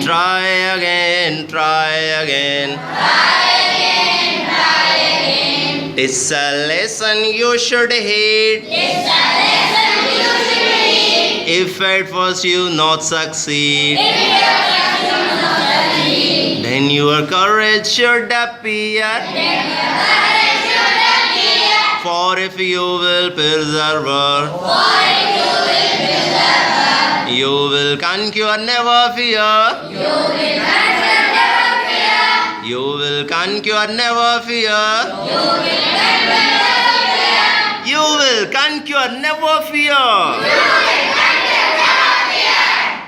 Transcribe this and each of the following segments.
Try again, try again. It's a lesson you should heed. If at first you not succeed, then your courage should appear. For if you will persevere, you will conquer, never fear. You will conquer, never fear. You will conquer, never fear.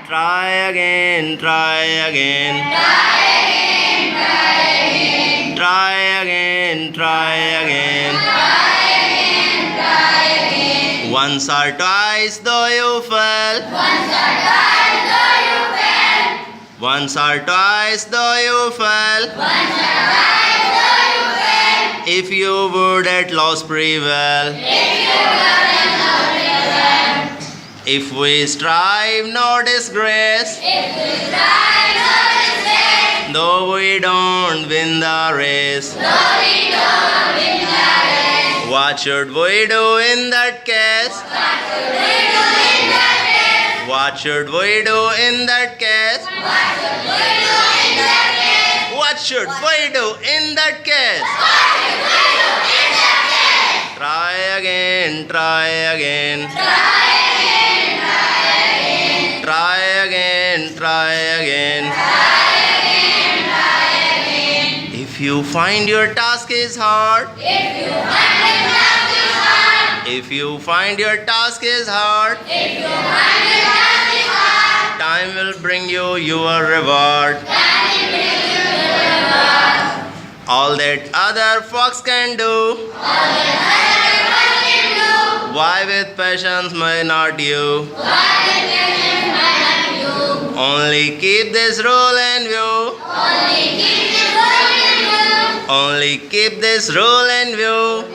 Try again, try again. Try again, try again. Once or twice though you fell. Once or twice though you fell. If you would at last prevail. If we strive, no disgrace. Though we don't win the race. What should we do in that case? What should we do in that case? What should we do in that case? Try again, try again. Try again, try again. If you find your task is hard. If you find your task is hard. Time will bring you your reward. All that other folks can do. Why with patience may not you? Only keep this rule in view. Only keep this rule in view.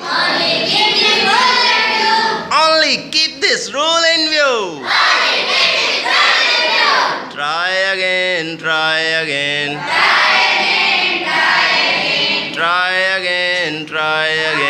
Only keep this rule in view. Try again, try again. Try again, try again.